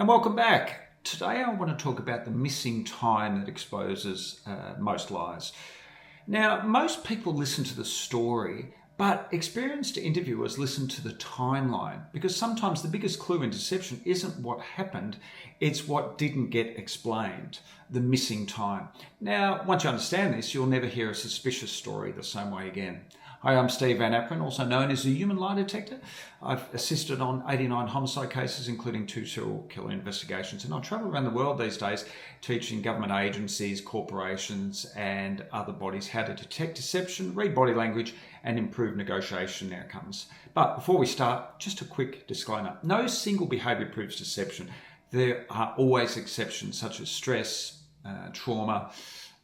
And welcome back. Today I want to talk about the missing time that exposes most lies. Now, most people listen to the story, but experienced interviewers listen to the timeline because sometimes the biggest clue in deception isn't what happened, it's what didn't get explained, the missing time. Now, once you understand this, you'll never hear a suspicious story the same way again. Hi, I'm Steve Van Apren, also known as the Human Lie Detector. I've assisted on 89 homicide cases, including 2 serial killer investigations, and I travel around the world these days teaching government agencies, corporations, and other bodies how to detect deception, read body language, and improve negotiation outcomes. But before we start, just a quick disclaimer. No single behaviour proves deception. There are always exceptions such as stress, trauma,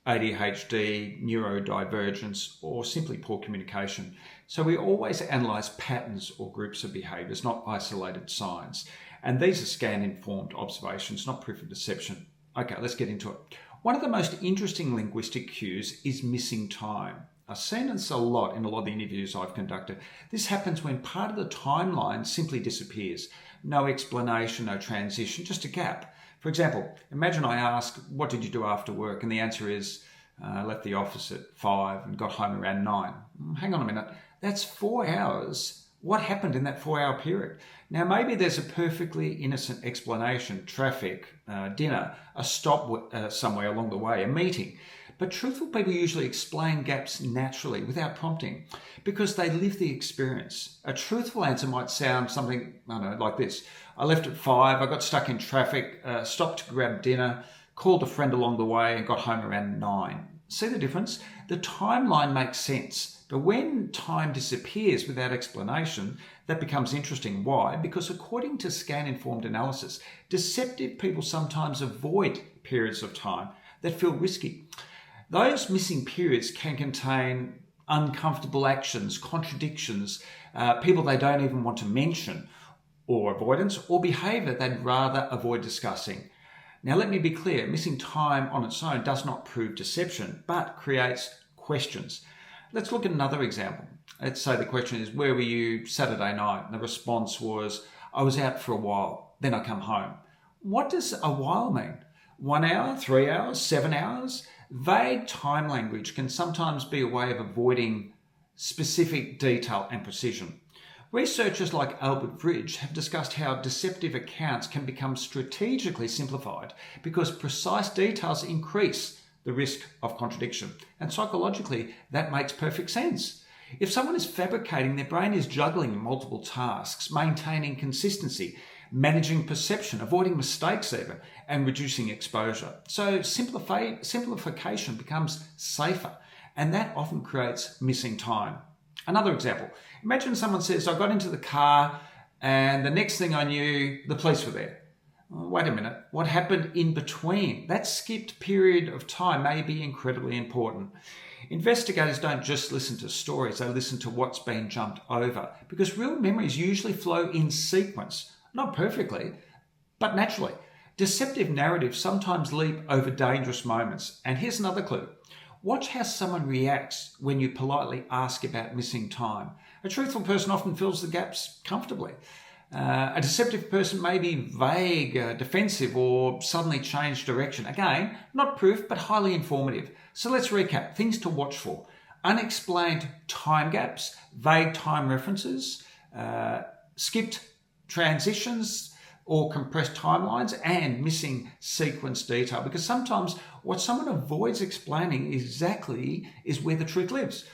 ADHD, neurodivergence, or simply poor communication. So we always analyse patterns or groups of behaviours, not isolated signs. And these are scan-informed observations, not proof of deception. Okay, let's get into it. One of the most interesting linguistic cues is missing time. I've seen this a lot in a lot of the interviews I've conducted. This happens when part of the timeline simply disappears. No explanation, no transition, just a gap. For example, imagine I ask, what did you do after work? And the answer is, I left the office at 5 and got home around 9. Hang on a minute, that's 4 hours. What happened in that 4-hour period? Now, maybe there's a perfectly innocent explanation, traffic, dinner, a stop somewhere along the way, a meeting. But truthful people usually explain gaps naturally without prompting because they live the experience. A truthful answer might sound something, I don't know, like this. I left at 5, I got stuck in traffic, stopped to grab dinner, called a friend along the way and got home around 9. See the difference? The timeline makes sense, but when time disappears without explanation, that becomes interesting. Why? Because according to scan-informed analysis, deceptive people sometimes avoid periods of time that feel risky. Those missing periods can contain uncomfortable actions, contradictions, people they don't even want to mention, or avoidance, or behaviour they'd rather avoid discussing. Now, let me be clear, missing time on its own does not prove deception, but creates questions. Let's look at another example. Let's say the question is, where were you Saturday night? And the response was, I was out for a while, then I come home. What does a while mean? 1 hour, 3 hours, 7 hours? Vague time language can sometimes be a way of avoiding specific detail and precision. Researchers like Albert Fridge have discussed how deceptive accounts can become strategically simplified because precise details increase the risk of contradiction. And psychologically, that makes perfect sense. If someone is fabricating, their brain is juggling multiple tasks, maintaining consistency, managing perception, avoiding mistakes even, and reducing exposure. So simplification becomes safer, and that often creates missing time. Another example, imagine someone says, I got into the car and the next thing I knew, the police were there. Oh, wait a minute, what happened in between? That skipped period of time may be incredibly important. Investigators don't just listen to stories, they listen to what's been jumped over because real memories usually flow in sequence, not perfectly, but naturally. Deceptive narratives sometimes leap over dangerous moments. And here's another clue. Watch how someone reacts when you politely ask about missing time. A truthful person often fills the gaps comfortably. A deceptive person may be vague, defensive, or suddenly change direction. Again, not proof, but highly informative. So let's recap. Things to watch for. Unexplained time gaps, vague time references, skipped transitions or compressed timelines, and missing sequence detail. Because sometimes what someone avoids explaining exactly is where the truth lives.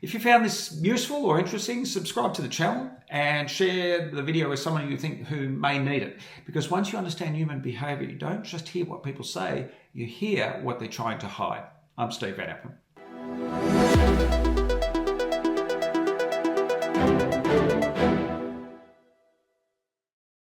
If you found this useful or interesting, subscribe to the channel and share the video with someone you think who may need it. Because once you understand human behaviour, you don't just hear what people say, you hear what they're trying to hide. I'm Steve Van Apren.